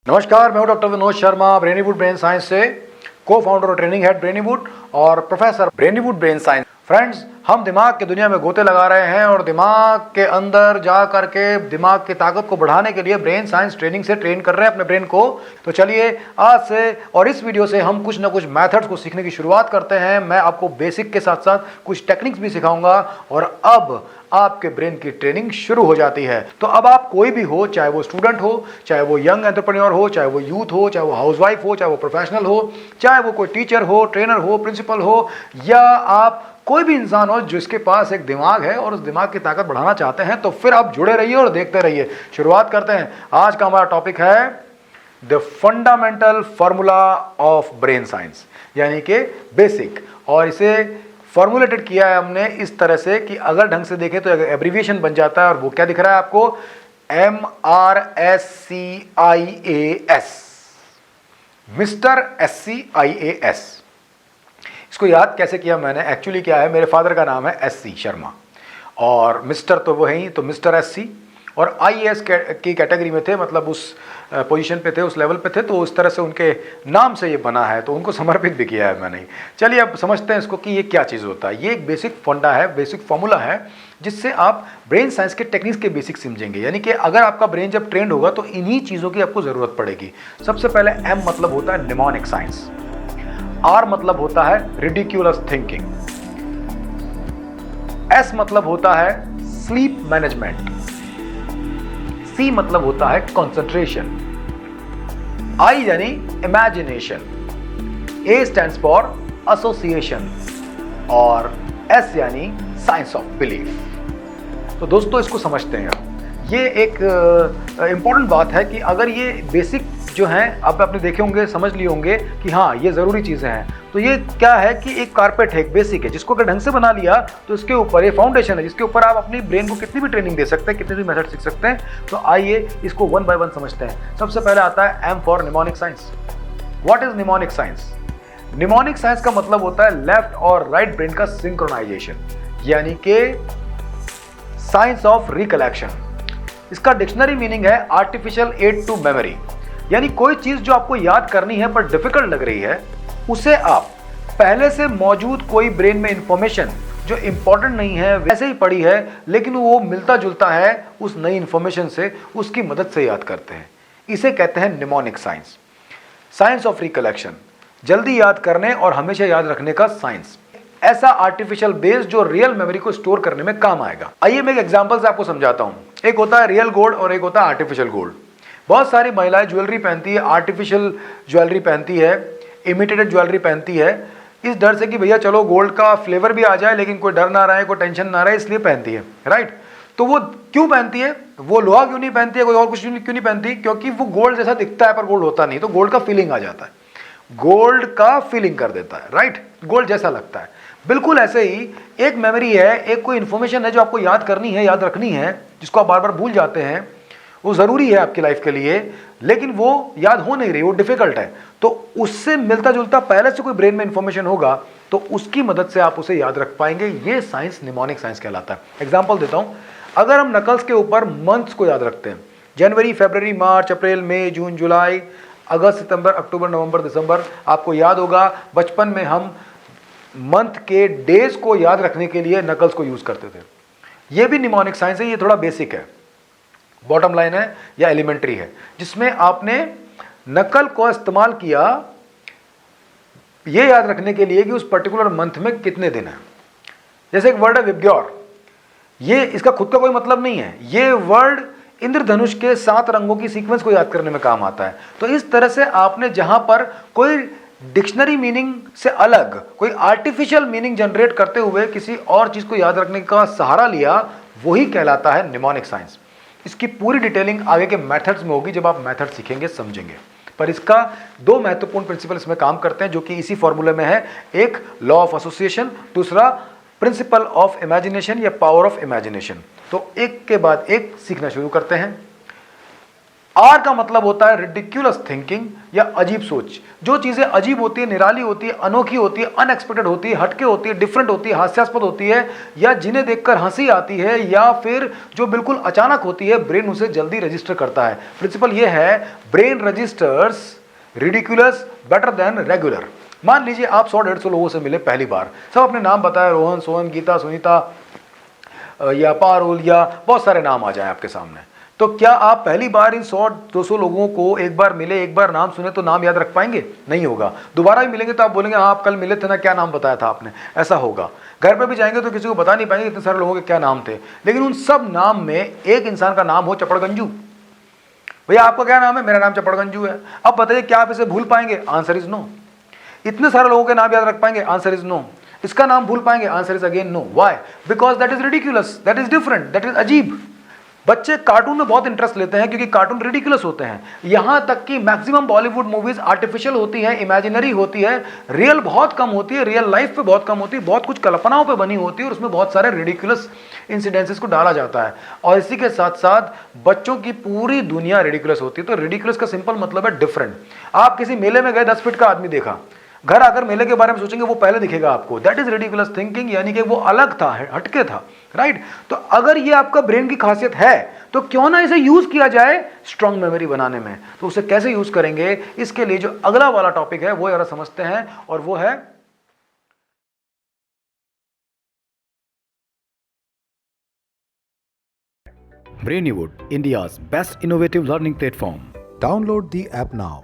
नमस्कार, मैं हूं doctor Vinod Sharma ब्रेनीवुड brain science से, को फाउंडर और ट्रेनिंग हेड ब्रेनीवुड और प्रोफेसर ब्रेनीवुड ब्रेन साइंस। फ्रेंड्स, हम दिमाग की दुनिया में गोते लगा रहे हैं और दिमाग के अंदर जा करके दिमाग की ताकत को बढ़ाने के लिए ब्रेन साइंस ट्रेनिंग से ट्रेन कर रहे हैं अपने ब्रेन को। तो चलिए आज से और इस वीडियो से हम कुछ ना कुछ मेथड्स को सीखने की शुरुआत करते हैं। मैं आपको बेसिक के साथ साथ कुछ टेक्निक्स भी सिखाऊंगा और अब आपके ब्रेन की ट्रेनिंग शुरू हो जाती है। तो अब आप कोई भी हो, चाहे वो स्टूडेंट हो, चाहे वो यंग एंटरप्रेन्योर हो, चाहे वो यूथ हो, चाहे वो हाउसवाइफ हो, चाहे वो प्रोफेशनल हो, चाहे वो कोई टीचर हो, ट्रेनर हो, प्रिंसिपल हो, या आप कोई भी इंसान हो जिसके पास एक दिमाग है और उस दिमाग की ताकत बढ़ाना चाहते हैं, तो फिर आप जुड़े रहिए और देखते रहिए। शुरुआत करते हैं। आज का हमारा टॉपिक है the fundamental formula of brain science, यानी कि बेसिक। और इसे फॉर्मुलेटेड किया है हमने इस तरह से कि अगर ढंग से देखें तो एब्रीविएशन बन जाता है। और वो क्या दिख रहा है आपको? MRSCIAS, mister SCIAS। इसको याद कैसे किया मैंने? एक्चुअली क्या है, मेरे फादर का नाम है SC शर्मा और मिस्टर तो वो है ही, तो मिस्टर SC और IAS की कैटेगरी में थे, मतलब उस पोजीशन पे थे, उस लेवल पे थे, तो उस तरह से उनके नाम से ये बना है, तो उनको समर्पित भी किया है मैंने। चलिए अब समझते हैं इसको कि ये क्या चीज़ होता है। ये एक बेसिक फंडा है, बेसिक फॉर्मूला है जिससे आप ब्रेन साइंस के टेक्निक्स के बेसिक समझेंगे। यानी कि अगर आपका ब्रेन जब ट्रेंड होगा तो इन्हीं चीज़ों की आपको ज़रूरत पड़ेगी। सबसे पहले M मतलब होता है निमोनिक साइंस, R मतलब होता है रिडिक्यूलस थिंकिंग, S मतलब होता है स्लीप मैनेजमेंट, C मतलब होता है कंसंट्रेशन, I यानी imagination, A stands for association और S यानी साइंस ऑफ बिलीफ। तो दोस्तों इसको समझते हैं। ये एक इंपॉर्टेंट बात है कि अगर ये बेसिक जो हैं अब आपने देखे होंगे, समझ लिए होंगे कि हाँ ये ज़रूरी चीज़ें हैं। तो ये क्या है कि एक कारपेट है, एक बेसिक है, जिसको अगर ढंग से बना लिया तो इसके ऊपर ये फाउंडेशन है जिसके ऊपर आप अपनी ब्रेन को कितनी भी ट्रेनिंग दे सकते हैं, कितने भी मेथड सीख सकते हैं। तो आइए इसको वन बाय वन समझते हैं। सबसे पहले आता है M for mnemonic science. What is mnemonic science? Mnemonic science का मतलब होता है लेफ्ट और राइट ब्रेन का सिंक्रोनाइजेशन, यानी कि साइंस ऑफ रिकलेक्शन। इसका डिक्शनरी मीनिंग है आर्टिफिशियल एड टू मेमोरी, यानी कोई चीज जो आपको याद करनी है पर डिफिकल्ट लग रही है, उसे आप पहले से मौजूद कोई ब्रेन में इंफॉर्मेशन जो इंपॉर्टेंट नहीं है वैसे ही पड़ी है, लेकिन वो मिलता जुलता है उस नई इंफॉर्मेशन से, उसकी मदद से याद करते हैं। इसे कहते हैं mnemonic science, science of recollection, जल्दी याद करने और हमेशा याद रखने का साइंस। ऐसा आर्टिफिशियल बेस जो रियल मेमोरी को स्टोर करने में काम आएगा। आइए मैं एक एग्जांपल से आपको समझाता हूं। एक होता है रियल गोल्ड और एक होता है आर्टिफिशियल गोल्ड। बहुत सारी महिलाएं ज्वेलरी पहनती है, आर्टिफिशियल ज्वेलरी पहनती है, इमिटेटेड ज्वेलरी पहनती है, इस डर से कि भैया चलो गोल्ड का फ्लेवर भी आ जाए लेकिन कोई डर ना रहे, कोई टेंशन ना रहे, इसलिए पहनती है, राइट। तो वो क्यों पहनती है? वो लोहा क्यों नहीं पहनती है, कोई और कुछ क्यों नहीं पहनती? क्योंकि वो गोल्ड जैसा दिखता है पर गोल्ड होता नहीं, तो गोल्ड का फीलिंग आ जाता है, गोल्ड का फीलिंग कर देता है, राइट, गोल्ड जैसा लगता है। बिल्कुल ऐसे ही एक मेमोरी है, एक कोई इंफॉर्मेशन है जो आपको याद करनी है, याद रखनी है, जिसको आप बार बार भूल जाते हैं, वो ज़रूरी है आपकी लाइफ के लिए, लेकिन वो याद हो नहीं रही, वो डिफिकल्ट है। तो उससे मिलता जुलता पहले से कोई ब्रेन में इंफॉर्मेशन होगा तो उसकी मदद से आप उसे याद रख पाएंगे। ये साइंस निमोनिक साइंस कहलाता है। एग्जाम्पल देता हूं, अगर हम नकल्स के ऊपर मंथ्स को याद रखते हैं, जनवरी, फरवरी, मार्च, अप्रैल, मई, जून, जुलाई, अगस्त, सितंबर, अक्टूबर, नवंबर, दिसंबर, आपको याद होगा बचपन में हम मंथ के डेज को याद रखने के लिए नकल्स को यूज करते थे। ये भी निमोनिक साइंस है, ये थोड़ा बेसिक है, बॉटम लाइन है या एलिमेंट्री है, जिसमें आपने नकल को इस्तेमाल किया ये याद रखने के लिए कि उस पर्टिकुलर मंथ में कितने दिन है। जैसे एक वर्ड है विबग्योर, ये इसका खुद का कोई मतलब नहीं है, ये वर्ड इंद्रधनुष के 7 रंगों की सीक्वेंस को याद करने में काम आता है। तो इस तरह से आपने जहां पर कोई डिक्शनरी मीनिंग से अलग कोई आर्टिफिशियल मीनिंग जनरेट करते हुए किसी और चीज को याद रखने का सहारा लिया, वही कहलाता है निमोनिक साइंस। इसकी पूरी डिटेलिंग आगे के मेथड्स में होगी, जब आप मेथड सीखेंगे समझेंगे। पर इसका 2 महत्वपूर्ण प्रिंसिपल इसमें काम करते हैं जो कि इसी फॉर्मूले में है। एक लॉ ऑफ एसोसिएशन, दूसरा प्रिंसिपल ऑफ इमेजिनेशन या पावर ऑफ इमेजिनेशन। तो एक के बाद एक सीखना शुरू करते हैं। आर का मतलब होता है रिडिक्यूलस थिंकिंग या अजीब सोच। जो चीजें अजीब होती है, निराली होती है, अनोखी होती है, अनएक्सपेक्टेड होती है, हटके होती है, डिफरेंट होती है, हास्यास्पद होती है, या जिन्हें देखकर हंसी आती है, या फिर जो बिल्कुल अचानक होती है, ब्रेन उसे जल्दी रजिस्टर करता है। प्रिंसिपल यह है, brain registers ridiculous better than regular. मान लीजिए आप 100-150 लोगों से मिले पहली बार, सब अपने नाम बताए, रोहन, सोहन, गीता, सुनीता या पारुल, या बहुत सारे नाम आ जाए आपके सामने। तो क्या आप पहली बार इन 100-200 लोगों को एक बार मिले, एक बार नाम सुने तो नाम याद रख पाएंगे? नहीं होगा। दोबारा भी मिलेंगे तो आप बोलेंगे हाँ आप कल मिले थे ना, क्या नाम बताया था आपने, ऐसा होगा। घर पे भी जाएंगे तो किसी को बता नहीं पाएंगे इतने सारे लोगों के क्या नाम थे। लेकिन उन सब नाम में एक इंसान का नाम हो चपड़गंजू। भैया आपका क्या नाम है? मेरा नाम चपड़गंजू है। अब बताइए क्या आप इसे भूल पाएंगे? Answer is no. इतने सारे लोगों के नाम याद रख पाएंगे? Answer is no. इसका नाम भूल पाएंगे? Answer is again no. Why? Because that is ridiculous, that is different, that is अजीब। बच्चे कार्टून में बहुत इंटरेस्ट लेते हैं क्योंकि कार्टून रिडिकुलस होते हैं। यहां तक कि मैक्सिमम बॉलीवुड मूवीज आर्टिफिशियल होती है, इमेजिनरी होती है, रियल बहुत कम होती है, रियल लाइफ पे बहुत कम होती है, बहुत कुछ कल्पनाओं पे बनी होती है, और उसमें बहुत सारे रिडिकुलस इंसिडेंसेस को डाला जाता है। और इसी के साथ साथ बच्चों की पूरी दुनिया रिडिकुलस होती है। तो रिडिकुलस का सिंपल मतलब है डिफरेंट। आप किसी मेले में गए, 10 फीट का आदमी देखा, घर आकर मेले के बारे में सोचेंगे वो पहले दिखेगा आपको। दैट इज रिडिकुलस थिंकिंग, यानी कि वो अलग था, हटके था, राइट। तो अगर ये आपका ब्रेन की खासियत है तो क्यों ना इसे यूज किया जाए स्ट्रांग मेमोरी बनाने में। तो उसे कैसे यूज करेंगे, इसके लिए जो अगला वाला टॉपिक है वो जरा समझते हैं, और वो है Brainywood, India's best innovative learning platform. Download the app now.